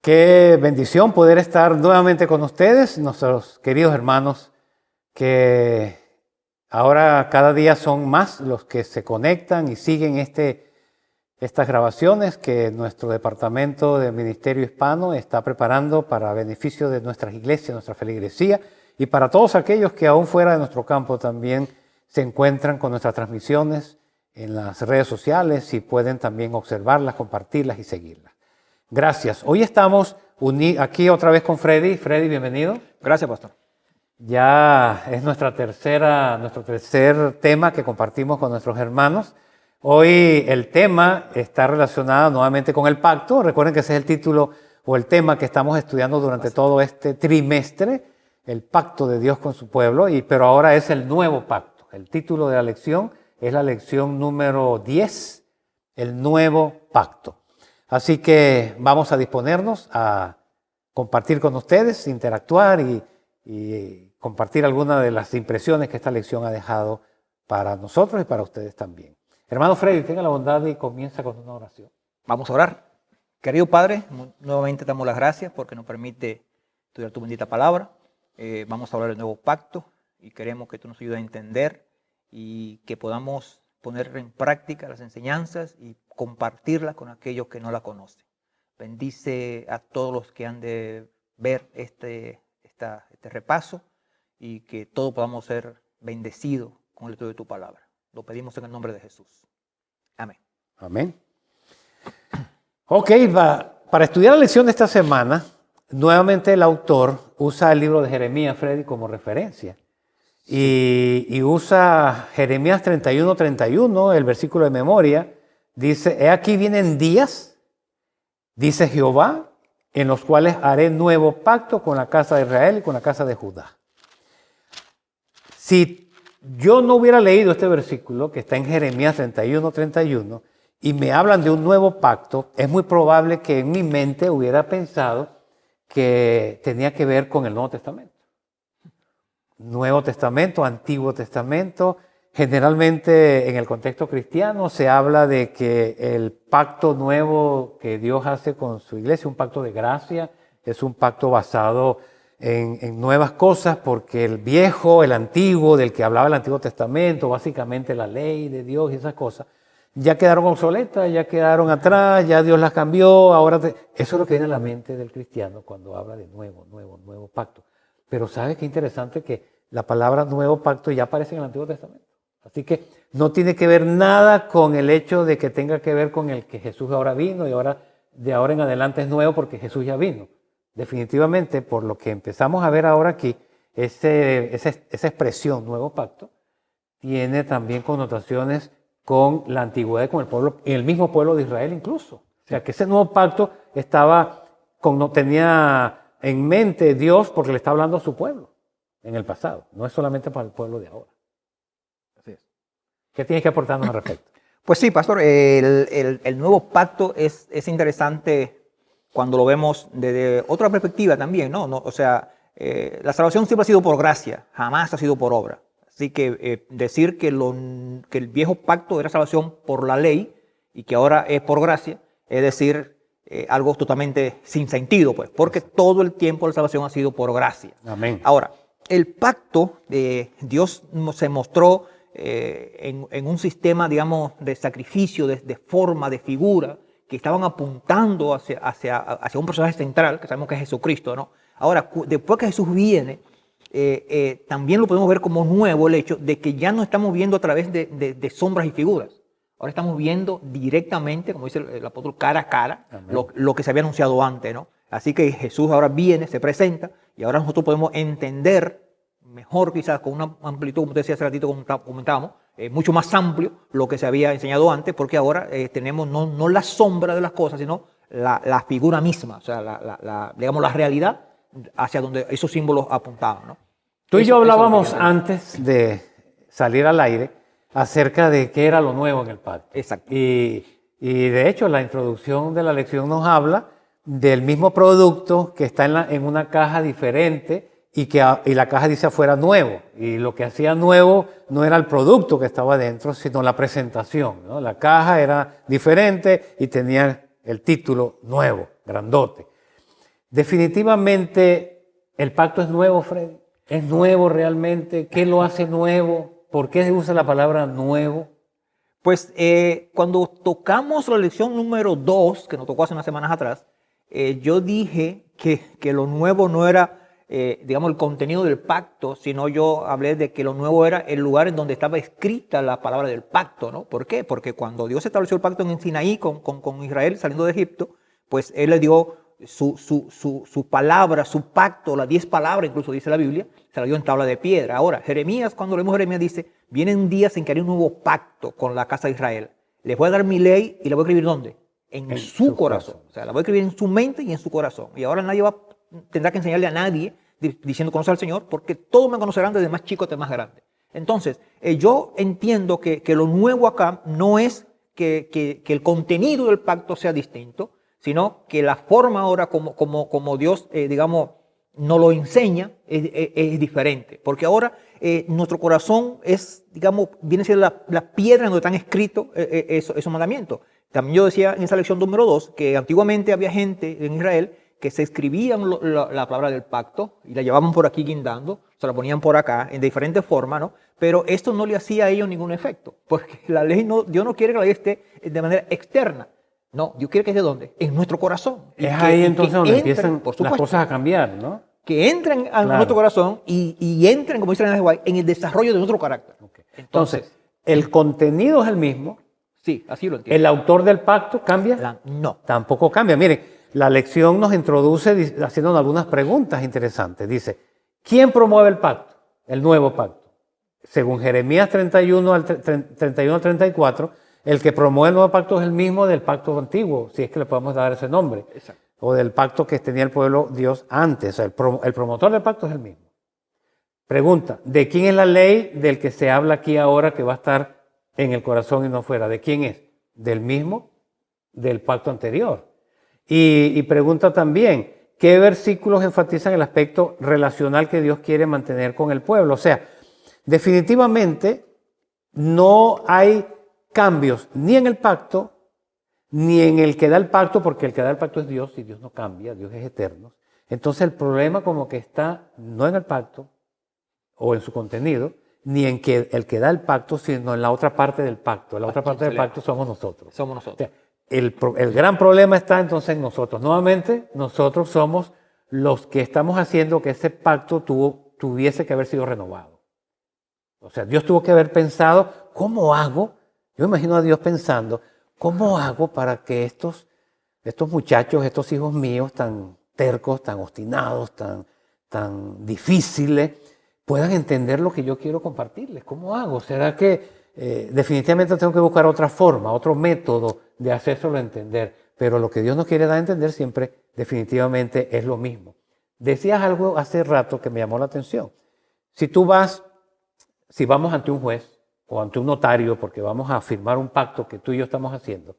Qué bendición poder estar nuevamente con ustedes, nuestros queridos hermanos, que ahora cada día son más los que se conectan y siguen estas grabaciones que nuestro Departamento de Ministerio Hispano está preparando para beneficio de nuestras iglesias, nuestra feligresía y para todos aquellos que aún fuera de nuestro campo también se encuentran con nuestras transmisiones en las redes sociales y pueden también observarlas, compartirlas y seguirlas. Gracias. Hoy estamos aquí otra vez con Freddy. Freddy, bienvenido. Gracias, pastor. Ya es nuestro tercer tema que compartimos con nuestros hermanos. Hoy el tema está relacionado nuevamente con el pacto. Recuerden que ese es el título o el tema que estamos estudiando durante todo este trimestre, el pacto de Dios con su pueblo, pero ahora es el nuevo pacto. El título de la lección es la lección número 10, el nuevo pacto. Así que vamos a disponernos a compartir con ustedes, interactuar y compartir algunas de las impresiones que esta lección ha dejado para nosotros y para ustedes también. Hermano Freddy, tenga la bondad y comienza con una oración. Vamos a orar. Querido Padre, nuevamente damos las gracias porque nos permite estudiar tu bendita palabra. Vamos a hablar del nuevo pacto y queremos que tú nos ayudes a entender y que podamos poner en práctica las enseñanzas y compartirlas con aquellos que no la conocen. Bendice a todos los que han de ver este repaso y que todos podamos ser bendecidos con el estudio de tu palabra. Lo pedimos en el nombre de Jesús. Amén. Amén. Ok, para estudiar la lección de esta semana, nuevamente el autor usa el libro de Jeremías, Freddy, como referencia. Y usa Jeremías 31:31, el versículo de memoria. Dice, he aquí vienen días, dice Jehová, en los cuales haré nuevo pacto con la casa de Israel y con la casa de Judá. Si yo no hubiera leído este versículo, que está en Jeremías 31:31, y me hablan de un nuevo pacto, es muy probable que en mi mente hubiera pensado que tenía que ver con el Nuevo Testamento. Nuevo Testamento, Antiguo Testamento. Generalmente en el contexto cristiano se habla de que el pacto nuevo que Dios hace con su iglesia, un pacto de gracia, es un pacto basado en nuevas cosas, porque el viejo, el antiguo, del que hablaba el Antiguo Testamento, básicamente la ley de Dios y esas cosas, ya quedaron obsoletas, ya quedaron atrás, ya Dios las cambió, eso es lo que viene a la mente del cristiano cuando habla de nuevo pacto. Pero ¿sabes qué interesante? Que la palabra nuevo pacto ya aparece en el Antiguo Testamento. Así que no tiene que ver nada con el hecho de que tenga que ver con el que Jesús ahora vino y ahora de ahora en adelante es nuevo porque Jesús ya vino. Definitivamente, por lo que empezamos a ver ahora aquí, esa expresión nuevo pacto tiene también connotaciones con la antigüedad, con el pueblo, y el mismo pueblo de Israel incluso. O sea, que ese nuevo pacto tenía en mente Dios porque le está hablando a su pueblo en el pasado, no es solamente para el pueblo de ahora. Así es. ¿Qué tienes que aportarnos al respecto? Pues sí, pastor, el nuevo pacto es interesante cuando lo vemos desde otra perspectiva también, ¿no? O sea, la salvación siempre ha sido por gracia, jamás ha sido por obra. Así que decir que el viejo pacto era salvación por la ley y que ahora es por gracia, es decir, algo totalmente sin sentido, pues, porque todo el tiempo la salvación ha sido por gracia. Amén. Ahora, el pacto de Dios se mostró en un sistema, digamos, de sacrificio, de forma, de figura, que estaban apuntando hacia un personaje central, que sabemos que es Jesucristo, ¿no? Ahora, después que Jesús viene, también lo podemos ver como nuevo el hecho de que ya no estamos viendo a través de sombras y figuras. Ahora estamos viendo directamente, como dice el apóstol, cara a cara, lo que se había anunciado antes, ¿no? Así que Jesús ahora viene, se presenta, y ahora nosotros podemos entender mejor, quizás con una amplitud, como te decía hace ratito, comentábamos, mucho más amplio lo que se había enseñado antes, porque ahora tenemos no la sombra de las cosas, sino la figura misma, o sea, digamos, la realidad hacia donde esos símbolos apuntaban, ¿no? Tú y yo hablábamos antes de salir al aire acerca de qué era lo nuevo en el pacto. Exacto. Y de hecho la introducción de la lección nos habla del mismo producto que está en una caja diferente y la caja dice afuera nuevo. Y lo que hacía nuevo no era el producto que estaba dentro, sino la presentación, ¿no? La caja era diferente y tenía el título nuevo, grandote. Definitivamente el pacto es nuevo, Freddy. ¿Es nuevo realmente? ¿Qué lo hace nuevo? ¿Por qué se usa la palabra nuevo? Pues cuando tocamos la lección número 2, que nos tocó hace unas semanas atrás, yo dije que lo nuevo no era, digamos, el contenido del pacto, sino yo hablé de que lo nuevo era el lugar en donde estaba escrita la palabra del pacto, ¿no? ¿Por qué? Porque cuando Dios estableció el pacto en Sinaí con Israel saliendo de Egipto, pues Él le dio su palabra, su pacto, las 10 palabras, incluso dice la Biblia, se la dio en tabla de piedra. Ahora, Jeremías, cuando leemos Jeremías, dice, vienen días en que haré un nuevo pacto con la casa de Israel. Les voy a dar mi ley y la voy a escribir ¿dónde? En su corazón. O sea, la voy a escribir en su mente y en su corazón. Y ahora nadie tendrá que enseñarle a nadie diciendo conocer al Señor, porque todos me conocerán desde más chico hasta más grande. Entonces, yo entiendo que lo nuevo acá no es que el contenido del pacto sea distinto, sino que la forma ahora como Dios, digamos, nos lo enseña es diferente. Porque ahora nuestro corazón es, digamos, viene a ser la piedra donde están escritos esos mandamientos. También yo decía en esa lección número 2 que antiguamente había gente en Israel que se escribían la palabra del pacto y la llevaban por aquí guindando, se la ponían por acá en diferentes formas, ¿no? Pero esto no le hacía a ellos ningún efecto, porque la ley Dios no quiere que la ley esté de manera externa. No, Dios quiere que esté ¿dónde? En nuestro corazón. Es ahí entonces donde empiezan las cosas a cambiar, ¿no? Que entren a nuestro corazón y entren, como dice la Jehová, en el desarrollo de nuestro carácter. Okay. Entonces, ¿el contenido es el mismo? Sí, así lo entiendo. ¿El autor del pacto cambia? No. Tampoco cambia. Miren, la lección nos introduce haciendo algunas preguntas interesantes. Dice, ¿quién promueve el pacto? El nuevo pacto. Según Jeremías 31 al 34, el que promueve el nuevo pacto es el mismo del pacto antiguo, si es que le podemos dar ese nombre. Exacto. O del pacto que tenía el pueblo Dios antes. O sea, el promotor del pacto es el mismo. Pregunta, ¿de quién es la ley del que se habla aquí ahora que va a estar en el corazón y no fuera? ¿De quién es? Del mismo del pacto anterior. Y pregunta también, ¿qué versículos enfatizan el aspecto relacional que Dios quiere mantener con el pueblo? O sea, definitivamente no hay cambios ni en el pacto, ni en el que da el pacto, porque el que da el pacto es Dios y Dios no cambia, Dios es eterno. Entonces el problema como que está no en el pacto o en su contenido, ni en que el que da el pacto, sino en la otra parte del pacto. La otra parte del pacto somos nosotros. Somos nosotros. O sea, el gran problema está entonces en nosotros. Nuevamente, nosotros somos los que estamos haciendo que ese pacto tuviese que haber sido renovado. O sea, Dios tuvo que haber pensado, ¿cómo hago? Yo me imagino a Dios pensando, ¿cómo hago para que estos muchachos, estos hijos míos tan tercos, tan obstinados, tan difíciles, puedan entender lo que yo quiero compartirles? ¿Cómo hago? ¿Será que definitivamente tengo que buscar otra forma, otro método de hacérselo entender? Pero lo que Dios nos quiere dar a entender siempre definitivamente es lo mismo. Decías algo hace rato que me llamó la atención. Si vamos ante un juez o ante un notario, porque vamos a firmar un pacto que tú y yo estamos haciendo,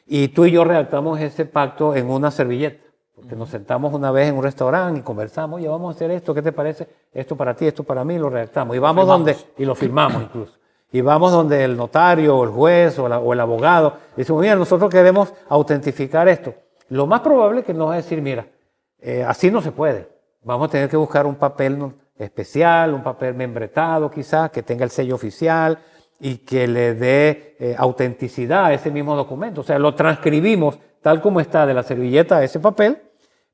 y tú y yo redactamos ese pacto en una servilleta, porque nos sentamos una vez en un restaurante y conversamos, oye, vamos a hacer esto, ¿qué te parece? Esto para ti, esto para mí, lo redactamos. Y vamos y lo firmamos incluso. Y vamos donde el notario o el juez o el abogado, y decimos, mira, nosotros queremos autentificar esto. Lo más probable es que nos va a decir, mira, así no se puede. Vamos a tener que buscar un papel especial, un papel membretado quizás, que tenga el sello oficial y que le dé autenticidad a ese mismo documento. O sea, lo transcribimos tal como está de la servilleta a ese papel,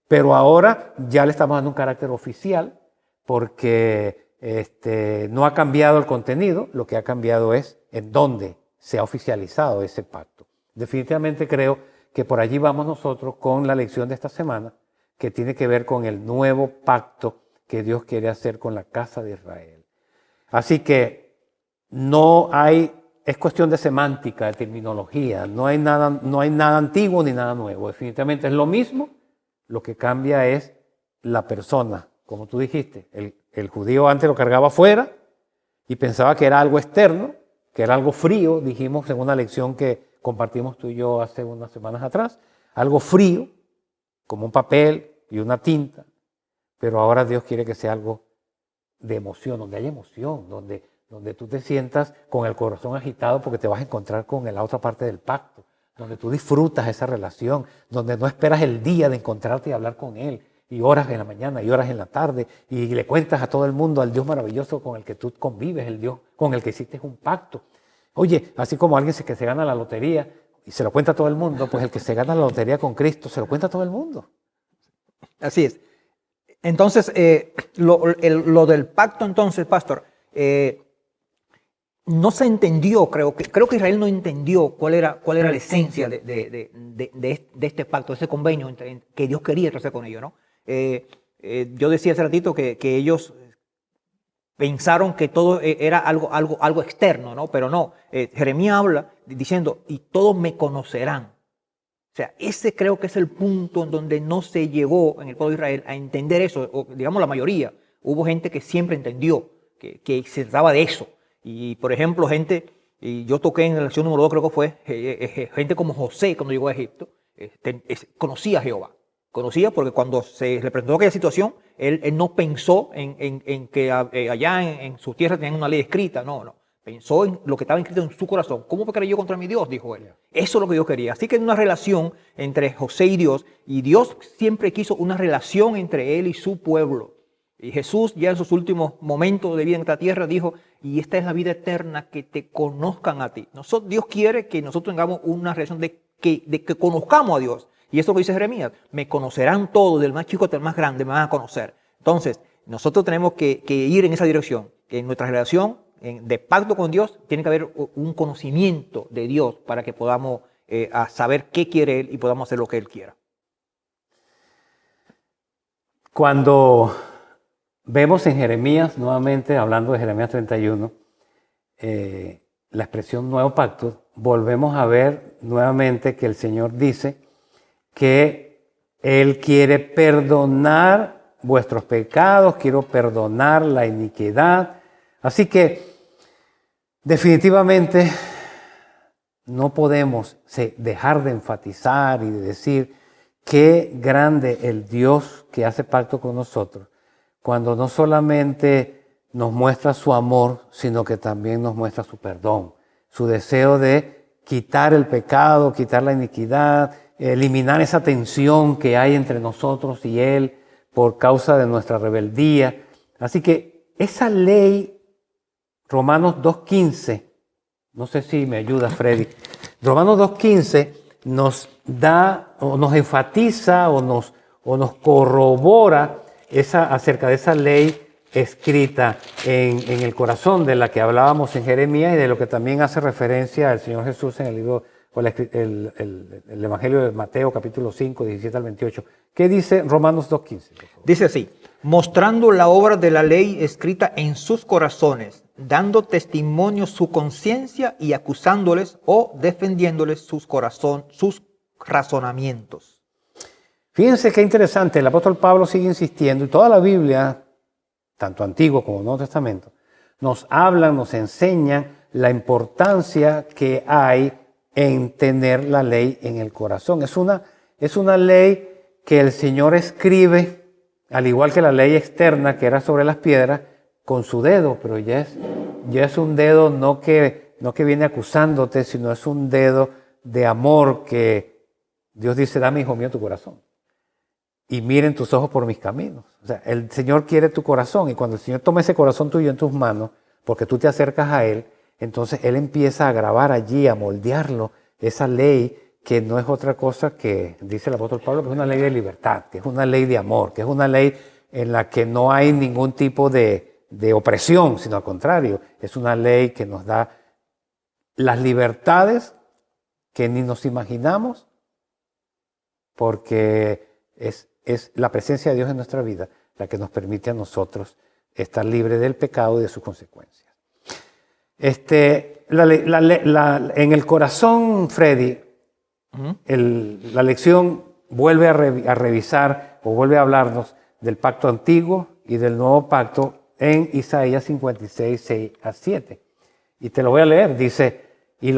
pero ahora ya le estamos dando un carácter oficial porque no ha cambiado el contenido, lo que ha cambiado es en dónde se ha oficializado ese pacto. Definitivamente creo que por allí vamos nosotros con la lección de esta semana, que tiene que ver con el nuevo pacto que Dios quiere hacer con la casa de Israel. Así que es cuestión de semántica, de terminología, no hay nada antiguo ni nada nuevo, definitivamente es lo mismo, lo que cambia es la persona, como tú dijiste, el judío antes lo cargaba afuera y pensaba que era algo externo, que era algo frío, dijimos en una lección que compartimos tú y yo hace unas semanas atrás, algo frío, como un papel y una tinta, pero ahora Dios quiere que sea algo de emoción, donde haya emoción, donde tú te sientas con el corazón agitado porque te vas a encontrar con la otra parte del pacto, donde tú disfrutas esa relación, donde no esperas el día de encontrarte y hablar con Él, y oras en la mañana y oras en la tarde y le cuentas a todo el mundo al Dios maravilloso con el que tú convives, el Dios con el que hiciste un pacto. Oye, así como alguien que se gana la lotería y se lo cuenta a todo el mundo, pues el que se gana la lotería con Cristo se lo cuenta a todo el mundo. Así es. Entonces, lo del pacto, entonces, pastor, no se entendió, creo que Israel no entendió cuál era la esencia de este pacto, de este convenio que Dios quería hacer con ellos, ¿no? Yo decía hace ratito que ellos pensaron que todo era algo externo, ¿no? Pero no, Jeremías habla diciendo, y todos me conocerán. O sea, ese creo que es el punto en donde no se llegó en el pueblo de Israel a entender eso, o digamos la mayoría. Hubo gente que siempre entendió que se trataba de eso. Y por ejemplo, y yo toqué en la lección número 2, creo que fue, gente como José cuando llegó a Egipto, conocía a Jehová. Conocía porque cuando se le presentó aquella situación, él no pensó en que allá en su tierra tenían una ley escrita, no. Pensó en lo que estaba escrito en su corazón. ¿Cómo pecaré yo contra mi Dios?, dijo él. Eso es lo que Dios quería. Así que es una relación entre José y Dios siempre quiso una relación entre él y su pueblo. Y Jesús ya en sus últimos momentos de vida en esta tierra dijo, y esta es la vida eterna, que te conozcan a ti. Dios quiere que nosotros tengamos una relación de que conozcamos a Dios. Y eso lo dice Jeremías, me conocerán todos, del más chico hasta el más grande, me van a conocer. Entonces, nosotros tenemos que ir en esa dirección, que en nuestra relación de pacto con Dios tiene que haber un conocimiento de Dios para que podamos saber qué quiere Él y podamos hacer lo que Él quiera. Cuando vemos en Jeremías, nuevamente hablando de Jeremías 31, la expresión nuevo pacto, volvemos a ver nuevamente que el Señor dice que Él quiere perdonar vuestros pecados, quiero perdonar la iniquidad. Así que definitivamente no podemos dejar de enfatizar y de decir qué grande el Dios que hace pacto con nosotros, cuando no solamente nos muestra su amor, sino que también nos muestra su perdón, su deseo de quitar el pecado, quitar la iniquidad, eliminar esa tensión que hay entre nosotros y Él por causa de nuestra rebeldía. Así que esa ley, Romanos 2.15, no sé si me ayuda Freddy, Romanos 2.15 nos da o nos enfatiza o nos corrobora acerca de esa ley escrita en el corazón, de la que hablábamos en Jeremías y de lo que también hace referencia el Señor Jesús en el libro o el Evangelio de Mateo capítulo 5, 17 al 28. ¿Qué dice Romanos 2.15? Dice así, mostrando la obra de la ley escrita en sus corazones, dando testimonio su conciencia y acusándoles o defendiéndoles sus razonamientos. Fíjense qué interesante, el apóstol Pablo sigue insistiendo y toda la Biblia, tanto Antiguo como Nuevo Testamento, nos hablan, nos enseñan la importancia que hay en tener la ley en el corazón. Es una ley que el Señor escribe, al igual que la ley externa que era sobre las piedras, con su dedo, pero ya es un dedo no que viene acusándote, sino es un dedo de amor que Dios dice, dame, hijo mío, tu corazón. Y miren tus ojos por mis caminos. O sea, el Señor quiere tu corazón y cuando el Señor toma ese corazón tuyo en tus manos, porque tú te acercas a Él, entonces Él empieza a grabar allí, a moldearlo, esa ley que no es otra cosa que, dice el apóstol Pablo, que es una ley de libertad, que es una ley de amor, que es una ley en la que no hay ningún tipo de opresión, sino al contrario, es una ley que nos da las libertades que ni nos imaginamos, porque es la presencia de Dios en nuestra vida la que nos permite a nosotros estar libres del pecado y de sus consecuencias. En el corazón, Freddy, la lección vuelve a revisar o vuelve a hablarnos del pacto antiguo y del nuevo pacto en Isaías 56, 6 a 7. Y te lo voy a leer. Dice, y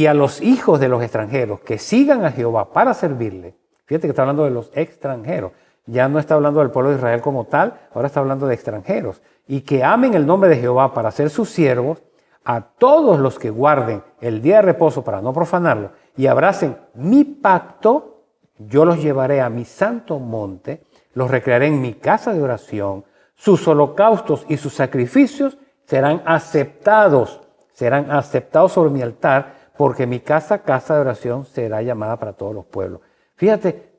a los hijos de los extranjeros que sigan a Jehová para servirle. Fíjate que está hablando de los extranjeros. Ya no está hablando del pueblo de Israel como tal, ahora está hablando de extranjeros. Y que amen el nombre de Jehová para ser sus siervos, a todos los que guarden el día de reposo para no profanarlo y abracen mi pacto, Yo los llevaré a mi santo monte, los recrearé en mi casa de oración, sus holocaustos y sus sacrificios serán aceptados sobre mi altar, porque mi casa de oración será llamada para todos los pueblos. Fíjate,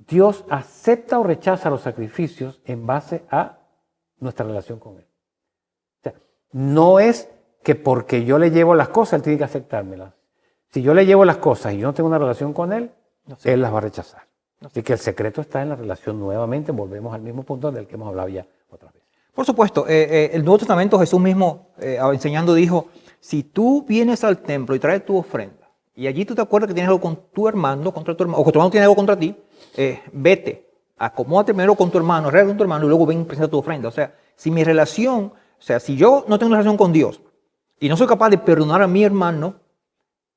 Dios acepta o rechaza los sacrificios en base a nuestra relación con Él. O sea, no es que porque yo le llevo las cosas, Él tiene que aceptármelas. Si yo le llevo las cosas y yo no tengo una relación con Él, Él las va a rechazar. Así que el secreto está en la relación nuevamente. Volvemos al mismo punto del que hemos hablado ya otra vez. Por supuesto, el Nuevo Testamento, Jesús mismo enseñando dijo, si tú vienes al templo y traes tu ofrenda, y allí tú te acuerdas que tienes algo con tu hermano, contra tu hermano, o que tu hermano tiene algo contra ti, vete, acomódate primero con tu hermano, arregla con tu hermano y luego ven y presenta tu ofrenda. O sea, si mi relación, o sea, si yo no tengo una relación con Dios y no soy capaz de perdonar a mi hermano,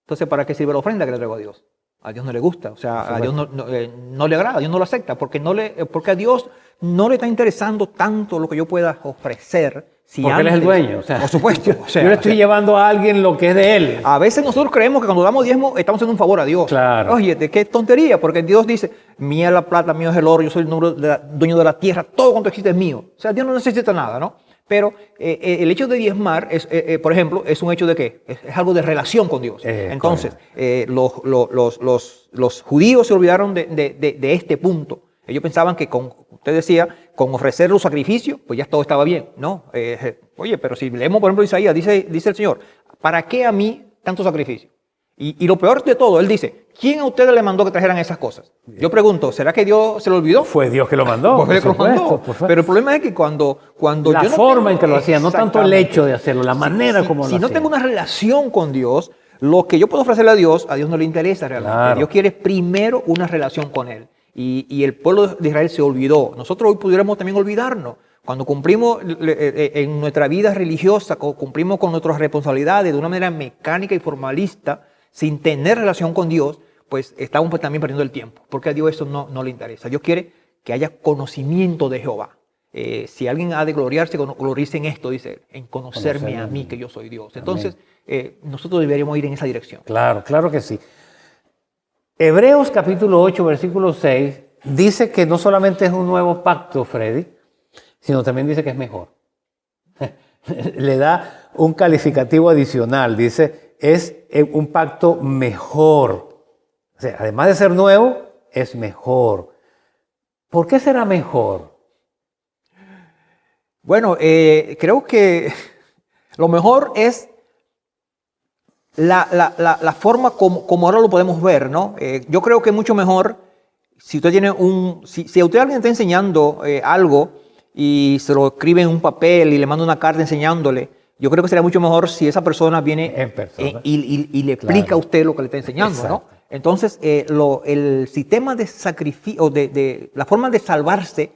entonces ¿para qué sirve la ofrenda que le traigo a Dios? A Dios no le gusta, o sea, a Dios no le agrada, a Dios no lo acepta, porque a Dios no le está interesando tanto lo que yo pueda ofrecer. Si porque antes, Él es el dueño. O sea, por supuesto. O sea, yo le estoy llevando a alguien lo que es de Él. A veces nosotros creemos que cuando damos diezmo estamos haciendo un favor a Dios. Claro. Oye, qué tontería, porque Dios dice, mía es la plata, mío es el oro, yo soy el dueño de la tierra, todo cuanto existe es mío. O sea, Dios no necesita nada, ¿no? Pero el hecho de diezmar, por ejemplo, es un hecho de ¿qué? Es algo de relación con Dios. Entonces, los judíos se olvidaron de este punto. Ellos pensaban que, usted decía, con ofrecer los sacrificios, pues ya todo estaba bien, ¿no? Oye, pero si leemos, por ejemplo, Isaías, dice el Señor, ¿para qué a mí tanto sacrificio? Y lo peor de todo, Él dice, ¿quién a ustedes le mandó que trajeran esas cosas? Yo pregunto, ¿será que Dios se lo olvidó? Fue Dios que lo mandó. Pues Él lo mandó. Pero el problema es que cuando la yo no forma tengo, en que lo hacía, no tanto el hecho de hacerlo, la manera como lo hacía. Si no tengo una relación con Dios, lo que yo puedo ofrecerle a Dios no le interesa realmente. Claro. Dios quiere primero una relación con Él. Y el pueblo de Israel se olvidó. Nosotros hoy pudiéramos también olvidarnos. Cuando cumplimos en nuestra vida religiosa, cumplimos con nuestras responsabilidades de una manera mecánica y formalista, sin tener relación con Dios, pues estamos también perdiendo el tiempo, porque a Dios eso no le interesa. Dios quiere que haya conocimiento de Jehová. Si alguien ha de gloriarse, gloriarse en esto, dice, en conocerme a mí, que yo soy Dios. Entonces, nosotros deberíamos ir en esa dirección. Claro, claro que sí. Hebreos capítulo 8, versículo 6, dice que no solamente es un nuevo pacto, Freddy, sino también dice que es mejor. Le da un calificativo adicional, dice, es un pacto mejor. O sea, además de ser nuevo, es mejor. ¿Por qué será mejor? Bueno, creo que lo mejor es la forma como ahora lo podemos ver, ¿no? Yo creo que es mucho mejor si usted tiene si a usted alguien está enseñando algo y se lo escribe en un papel y le manda una carta enseñándole, yo creo que sería mucho mejor si esa persona viene en persona y le explica a usted lo que le está enseñando. Exacto. ¿No? Entonces, el sistema de sacrificio, la forma de salvarse,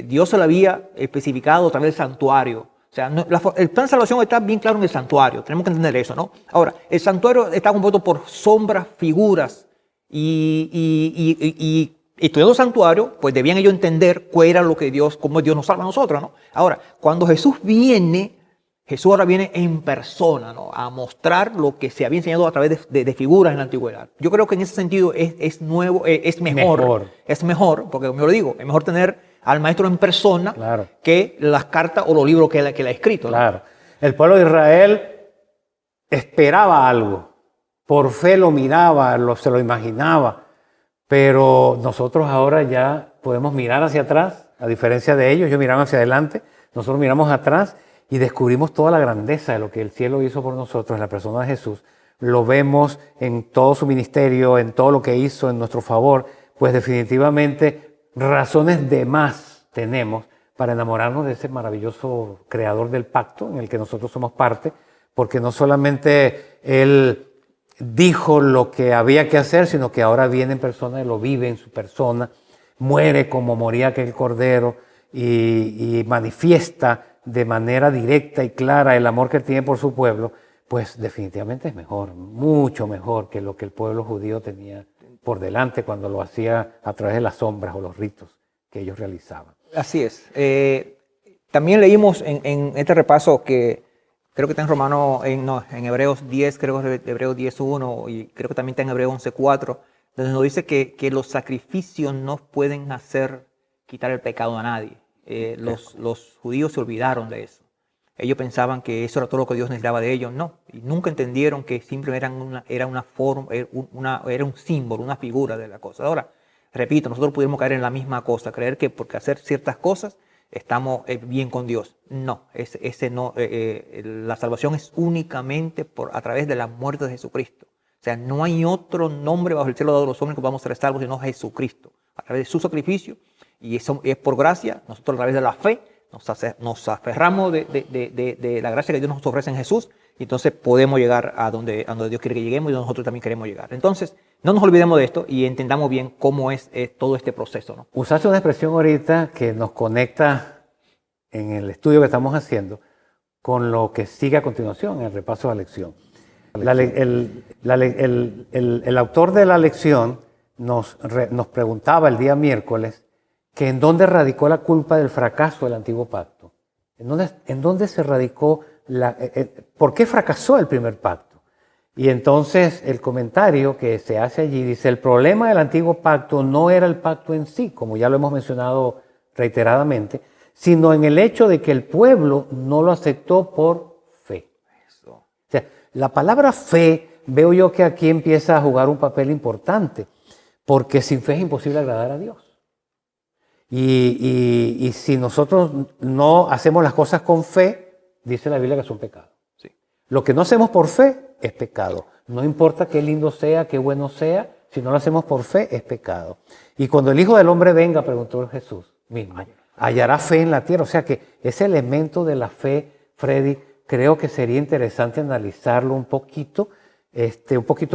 Dios se lo había especificado a través del santuario. O sea, el plan de salvación está bien claro en el santuario. Tenemos que entender eso, ¿no? Ahora, el santuario está compuesto por sombras, figuras y estudiando el santuario, pues debían ellos entender cuál era lo que cómo Dios nos salva a nosotros, ¿no? Ahora, cuando Jesús ahora viene en persona, ¿no? A mostrar lo que se había enseñado a través de figuras en la antigüedad. Yo creo que en ese sentido es nuevo, es mejor. Es mejor, porque como yo lo digo, es mejor tener al maestro en persona, claro, que las cartas o los libros que él ha escrito, ¿no? Claro. El pueblo de Israel esperaba algo. Por fe lo miraba, se lo imaginaba. Pero nosotros ahora ya podemos mirar hacia atrás, a diferencia de ellos. Ellos miraban hacia adelante, nosotros miramos atrás y descubrimos toda la grandeza de lo que el cielo hizo por nosotros en la persona de Jesús. Lo vemos en todo su ministerio, en todo lo que hizo en nuestro favor. Pues definitivamente razones de más tenemos para enamorarnos de ese maravilloso creador del pacto en el que nosotros somos parte, porque no solamente Él dijo lo que había que hacer, sino que ahora viene en persona y lo vive en su persona, muere como moría aquel cordero y manifiesta de manera directa y clara el amor que tiene por su pueblo. Pues definitivamente es mejor, mucho mejor que lo que el pueblo judío tenía por delante cuando lo hacía a través de las sombras o los ritos que ellos realizaban. Así es. También leímos en este repaso que creo que está en Hebreos 10, creo que es Hebreos 10.1 y creo que también está en Hebreos 11.4, donde nos dice que los sacrificios no pueden quitar el pecado a nadie. Los judíos se olvidaron de eso. Ellos pensaban que eso era todo lo que Dios necesitaba de ellos. No, y nunca entendieron que simplemente era una forma, era un símbolo, una figura de la cosa. Ahora, repito, nosotros pudimos caer en la misma cosa, creer que porque hacer ciertas cosas estamos bien con Dios. No, la salvación es únicamente a través de la muerte de Jesucristo. O sea, no hay otro nombre bajo el cielo dado a los hombres que vamos a ser salvos sino Jesucristo. A través de su sacrificio, y eso es por gracia, nosotros a través de la fe nos aferramos de la gracia que Dios nos ofrece en Jesús, y entonces podemos llegar a donde Dios quiere que lleguemos y donde nosotros también queremos llegar. Entonces, no nos olvidemos de esto y entendamos bien cómo es todo este proceso, ¿no? Usaste una expresión ahorita que nos conecta en el estudio que estamos haciendo con lo que sigue a continuación, en el repaso de la lección. El autor de la lección nos preguntaba el día miércoles que en dónde radicó la culpa del fracaso del antiguo pacto. ¿En dónde se radicó por qué fracasó el primer pacto? Y entonces el comentario que se hace allí dice, el problema del antiguo pacto no era el pacto en sí, como ya lo hemos mencionado reiteradamente, sino en el hecho de que el pueblo no lo aceptó por fe. Eso. O sea, la palabra fe, veo yo que aquí empieza a jugar un papel importante, porque sin fe es imposible agradar a Dios. Y si nosotros no hacemos las cosas con fe, dice la Biblia que son pecados. Sí. Lo que no hacemos por fe es pecado. No importa qué lindo sea, qué bueno sea, si no lo hacemos por fe es pecado. Y cuando el Hijo del Hombre venga, preguntó Jesús mismo, hallará fe en la tierra. O sea que ese elemento de la fe, Freddy, creo que sería interesante analizarlo un poquito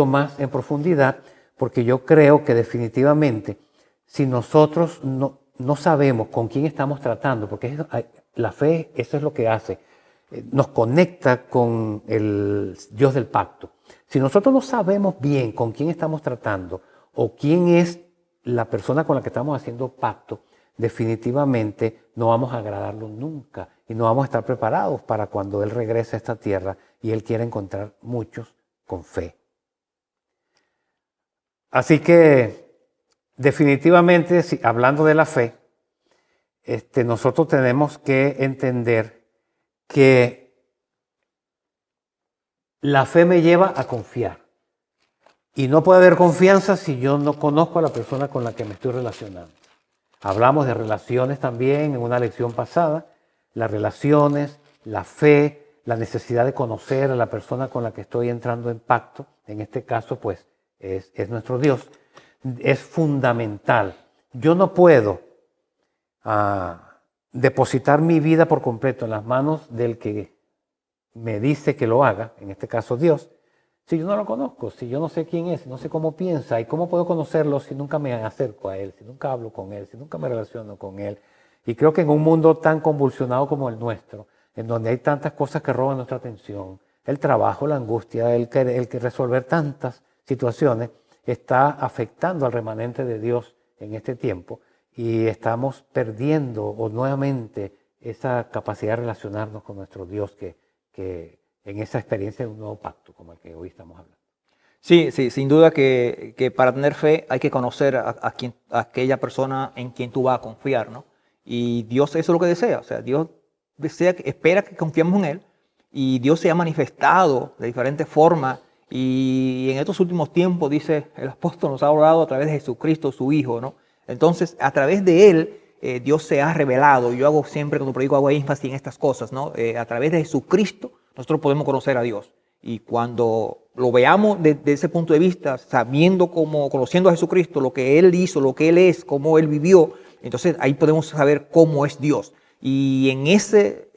más en profundidad, porque yo creo que definitivamente si nosotros no sabemos con quién estamos tratando, porque la fe, eso es lo que hace, nos conecta con el Dios del pacto. Si nosotros no sabemos bien con quién estamos tratando o quién es la persona con la que estamos haciendo pacto, definitivamente no vamos a agradarlo nunca y no vamos a estar preparados para cuando Él regrese a esta tierra y Él quiera encontrar muchos con fe. Así que definitivamente, hablando de la fe, nosotros tenemos que entender que la fe me lleva a confiar. Y no puede haber confianza si yo no conozco a la persona con la que me estoy relacionando. Hablamos de relaciones también en una lección pasada. Las relaciones, la fe, la necesidad de conocer a la persona con la que estoy entrando en pacto. En este caso, pues, es nuestro Dios. Es fundamental. Yo no puedo depositar mi vida por completo en las manos del que me dice que lo haga, en este caso Dios, si yo no lo conozco, si yo no sé quién es, no sé cómo piensa y cómo puedo conocerlo si nunca me acerco a Él, si nunca hablo con Él, si nunca me relaciono con Él. Y creo que en un mundo tan convulsionado como el nuestro, en donde hay tantas cosas que roban nuestra atención, el trabajo, la angustia, el que resolver tantas situaciones, está afectando al remanente de Dios en este tiempo y estamos perdiendo nuevamente esa capacidad de relacionarnos con nuestro Dios que en esa experiencia de un nuevo pacto como el que hoy estamos hablando. Sí, sin duda que para tener fe hay que conocer a aquella persona en quien tú vas a confiar, ¿no? Y Dios eso es lo que desea, o sea, Dios espera que confiemos en Él y Dios se ha manifestado de diferentes formas y en estos últimos tiempos, dice el apóstol, nos ha hablado a través de Jesucristo, su Hijo, ¿no? Entonces, a través de Él, Dios se ha revelado. Yo hago siempre, cuando predico, hago énfasis en estas cosas, ¿no? A través de Jesucristo, nosotros podemos conocer a Dios. Y cuando lo veamos desde ese punto de vista, conociendo a Jesucristo, lo que Él hizo, lo que Él es, cómo Él vivió, entonces ahí podemos saber cómo es Dios. Y en ese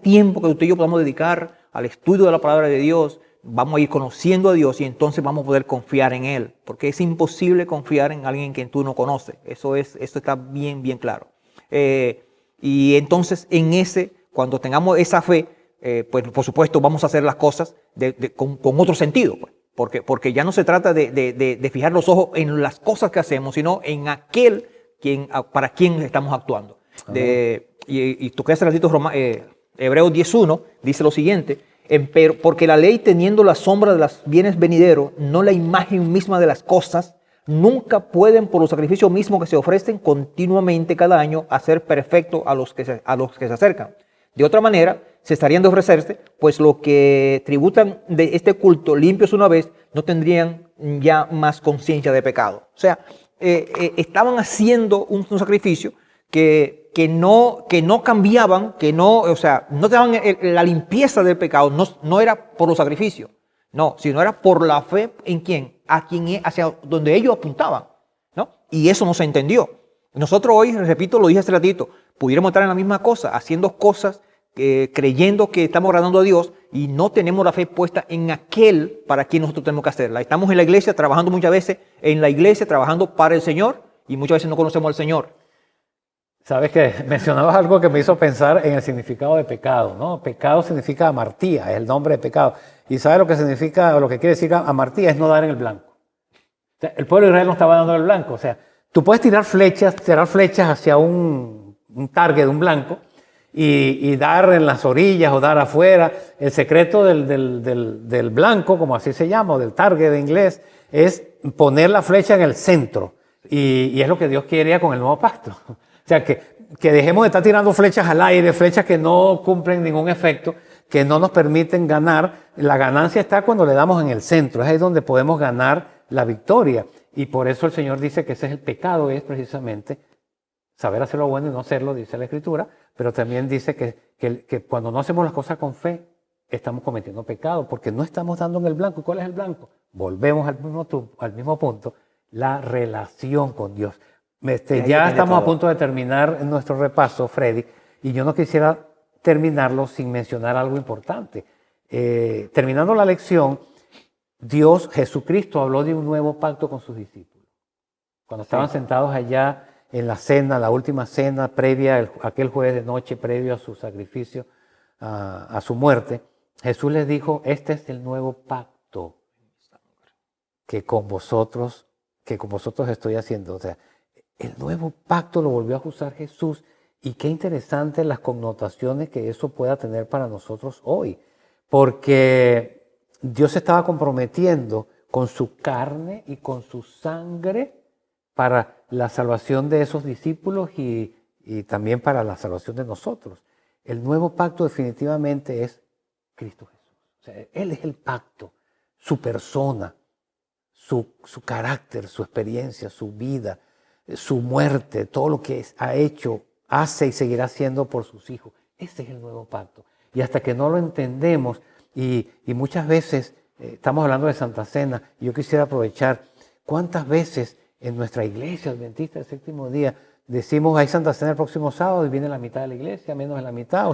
tiempo que usted y yo podamos dedicar al estudio de la palabra de Dios, vamos a ir conociendo a Dios y entonces vamos a poder confiar en Él. Porque es imposible confiar en alguien que tú no conoces. Eso está bien, bien claro. Y entonces cuando tengamos esa fe, pues por supuesto vamos a hacer las cosas con otro sentido. Pues. Porque ya no se trata de fijar los ojos en las cosas que hacemos, sino en aquel para quien estamos actuando. Y toqué hace ratito Hebreos 10.1, dice lo siguiente. Porque la ley, teniendo la sombra de los bienes venideros, no la imagen misma de las cosas, nunca pueden, por los sacrificios mismos que se ofrecen continuamente cada año, hacer perfecto a los que se acercan. De otra manera, cesarían de ofrecerse, pues los que tributan de este culto limpios una vez, no tendrían ya más conciencia de pecado. O sea, estaban haciendo un sacrificio que no cambiaban, o sea, no te daban la limpieza del pecado, no era por los sacrificios, no, sino era por la fe en quién, hacia donde ellos apuntaban, ¿no? Y eso no se entendió. Nosotros hoy, repito, lo dije hace ratito, pudiéramos estar en la misma cosa, haciendo cosas, creyendo que estamos agradando a Dios y no tenemos la fe puesta en aquel para quien nosotros tenemos que hacerla. Estamos en la iglesia, trabajando muchas veces en la iglesia, trabajando para el Señor y muchas veces no conocemos al Señor. Sabes que mencionabas algo que me hizo pensar en el significado de pecado, ¿no? Pecado significa amartía, es el nombre de pecado. Y ¿sabes lo que significa, o lo que quiere decir amartía? Es no dar en el blanco. O sea, el pueblo de Israel no estaba dando en el blanco. O sea, tú puedes tirar flechas hacia un target, un blanco, y dar en las orillas o dar afuera. El secreto del blanco, como así se llama, o del target en inglés, es poner la flecha en el centro. Y es lo que Dios quería con el nuevo pacto. O sea, que dejemos de estar tirando flechas al aire, flechas que no cumplen ningún efecto, que no nos permiten ganar. La ganancia está cuando le damos en el centro. Es ahí donde podemos ganar la victoria. Y por eso el Señor dice que ese es el pecado, es precisamente saber hacer lo bueno y no hacerlo, dice la Escritura. Pero también dice que cuando no hacemos las cosas con fe, estamos cometiendo pecado, porque no estamos dando en el blanco. ¿Y cuál es el blanco? Volvemos al mismo punto, la relación con Dios. Ya estamos a punto de terminar nuestro repaso, Freddy, y yo no quisiera terminarlo sin mencionar algo importante. Terminando la lección, Jesucristo habló de un nuevo pacto con sus discípulos. Cuando estaban sentados allá en la cena, la última cena previa, aquel jueves de noche previo a su sacrificio, a su muerte, Jesús les dijo: este es el nuevo pacto que con vosotros estoy haciendo. O sea, el nuevo pacto lo volvió a usar Jesús, y qué interesante las connotaciones que eso pueda tener para nosotros hoy, porque Dios se estaba comprometiendo con su carne y con su sangre para la salvación de esos discípulos y también para la salvación de nosotros. El nuevo pacto definitivamente es Cristo Jesús. O sea, Él es el pacto, su persona, su carácter, su experiencia, su vida, su muerte, todo lo que ha hecho, hace y seguirá haciendo por sus hijos. Ese es el nuevo pacto. Y hasta que no lo entendemos, y muchas veces estamos hablando de Santa Cena, y yo quisiera aprovechar, ¿cuántas veces en nuestra iglesia adventista del séptimo día decimos: hay Santa Cena el próximo sábado, y viene la mitad de la iglesia, menos de la mitad?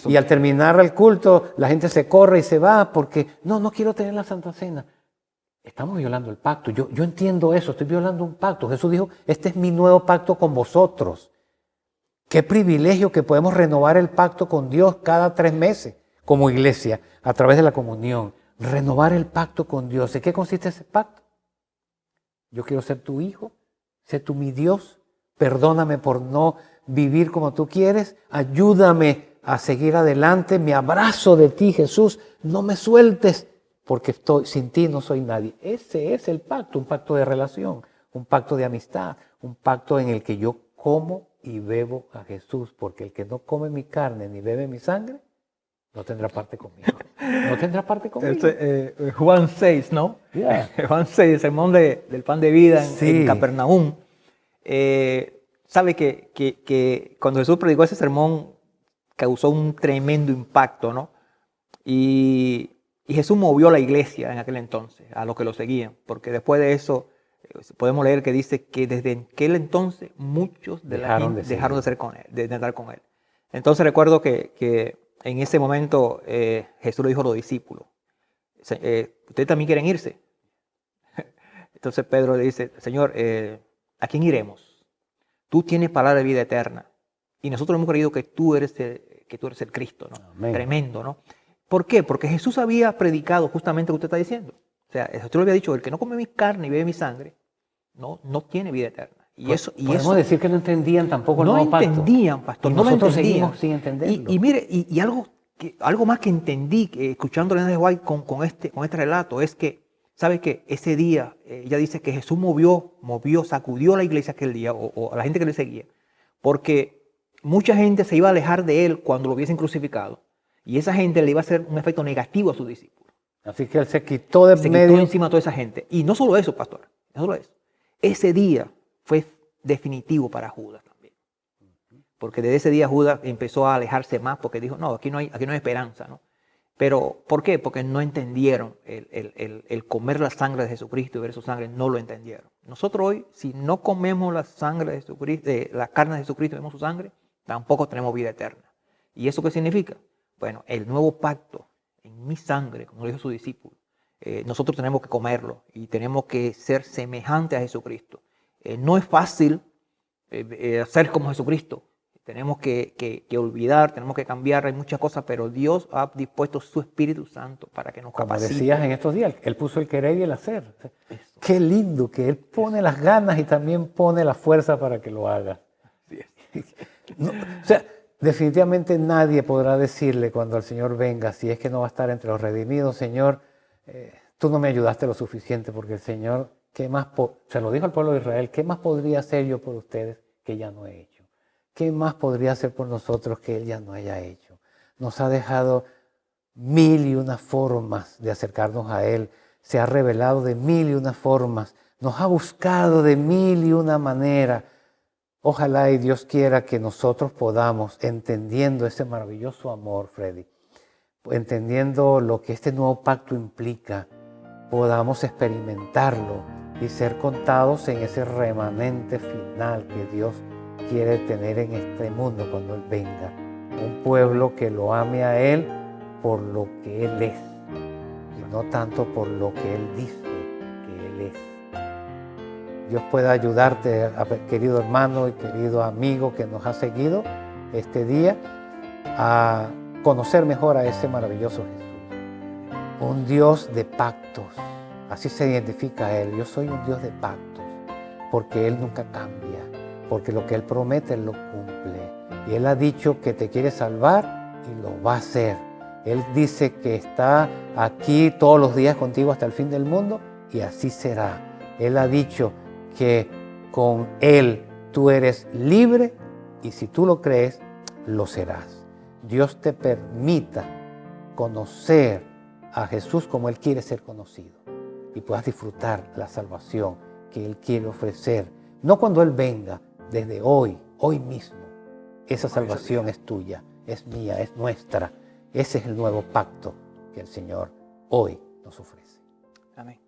Y al terminar el culto, la gente se corre y se va porque no quiero tener la Santa Cena. Estamos violando el pacto. Yo entiendo eso, estoy violando un pacto. Jesús dijo: este es mi nuevo pacto con vosotros. Qué privilegio que podemos renovar el pacto con Dios cada 3 meses como iglesia, a través de la comunión. Renovar el pacto con Dios. ¿En qué consiste ese pacto? Yo quiero ser tu hijo, sé tú mi Dios, perdóname por no vivir como tú quieres, ayúdame a seguir adelante, me abrazo de ti, Jesús, no me sueltes, porque sin ti no soy nadie. Ese es el pacto, un pacto de relación, un pacto de amistad, un pacto en el que yo como y bebo a Jesús, porque el que no come mi carne ni bebe mi sangre, no tendrá parte conmigo. No tendrá parte conmigo. Juan 6, ¿no? Yeah. Juan 6, el sermón del pan de vida en Capernaum. Sabe que cuando Jesús predicó ese sermón causó un tremendo impacto, ¿no? Y Jesús movió a la iglesia en aquel entonces, a los que lo seguían, porque después de eso podemos leer que dice que desde aquel entonces muchos de la gente dejaron de andar con él. Entonces recuerdo que en ese momento Jesús le dijo a los discípulos: ¿ustedes también quieren irse? Entonces Pedro le dice: Señor, ¿a quién iremos? Tú tienes palabra de vida eterna y nosotros hemos creído que tú eres el Cristo, ¿no? Amén. Tremendo, ¿no? ¿Por qué? Porque Jesús había predicado justamente lo que usted está diciendo. O sea, Jesús le había dicho: el que no come mi carne y bebe mi sangre, no tiene vida eterna. Y pues, eso, podemos decir que no entendían tampoco el nuevo pacto. No entendían, pastor. Y no nosotros lo entendían. seguimos sin entenderlo. Y mire, y algo algo más que entendí escuchando a Elena White con este relato es que, ¿sabes qué? Ese día, ella dice que Jesús sacudió a la iglesia aquel día o a la gente que le seguía, porque mucha gente se iba a alejar de él cuando lo hubiesen crucificado y esa gente le iba a hacer un efecto negativo a sus discípulos. Así que él se quitó de medio. Se quitó encima a toda esa gente. Y no solo eso, pastor, no solo eso. Ese día fue definitivo para Judas también. Porque desde ese día Judas empezó a alejarse más porque dijo, no, aquí no hay esperanza, ¿no? Pero, ¿por qué? Porque no entendieron el comer la sangre de Jesucristo y ver su sangre, no lo entendieron. Nosotros hoy, si no comemos la sangre de Jesucristo, la carne de Jesucristo y vemos su sangre, tampoco tenemos vida eterna. ¿Y eso qué significa? Bueno, el nuevo pacto en mi sangre, como lo dijo su discípulo, nosotros tenemos que comerlo y tenemos que ser semejantes a Jesucristo. No es fácil ser como Jesucristo. Tenemos que olvidar, tenemos que cambiar, hay muchas cosas, pero Dios ha dispuesto su Espíritu Santo para que nos capacite. Como decías en estos días, Él puso el querer y el hacer. Eso. Qué lindo que Él pone las ganas y también pone la fuerza para que lo haga. No, o sea, definitivamente nadie podrá decirle cuando el Señor venga, si es que no va a estar entre los redimidos, Señor, tú no me ayudaste lo suficiente, porque el Señor, ¿qué más se lo dijo al pueblo de Israel, ¿qué más podría hacer yo por ustedes que ya no he hecho? ¿Qué más podría hacer por nosotros que Él ya no haya hecho? Nos ha dejado 1001 formas de acercarnos a Él. Se ha revelado de 1001 formas. Nos ha buscado de 1001 maneras. Ojalá y Dios quiera que nosotros podamos, entendiendo ese maravilloso amor, Freddy, entendiendo lo que este nuevo pacto implica, podamos experimentarlo y ser contados en ese remanente final que Dios quiere tener en este mundo cuando Él venga. Un pueblo que lo ame a Él por lo que Él es y no tanto por lo que Él dice que Él es. Dios pueda ayudarte, querido hermano y querido amigo que nos ha seguido este día, a conocer mejor a ese maravilloso Jesús. Un Dios de pactos. Así se identifica a Él. Yo soy un Dios de pactos porque Él nunca cambia. Porque lo que Él promete, Él lo cumple. Y Él ha dicho que te quiere salvar y lo va a hacer. Él dice que está aquí todos los días contigo hasta el fin del mundo y así será. Él ha dicho que con Él tú eres libre y si tú lo crees, lo serás. Dios te permita conocer a Jesús como Él quiere ser conocido y puedas disfrutar la salvación que Él quiere ofrecer. No cuando Él venga, desde hoy mismo. Esa salvación es tuya, es mía, es nuestra. Ese es el nuevo pacto que el Señor hoy nos ofrece. Amén.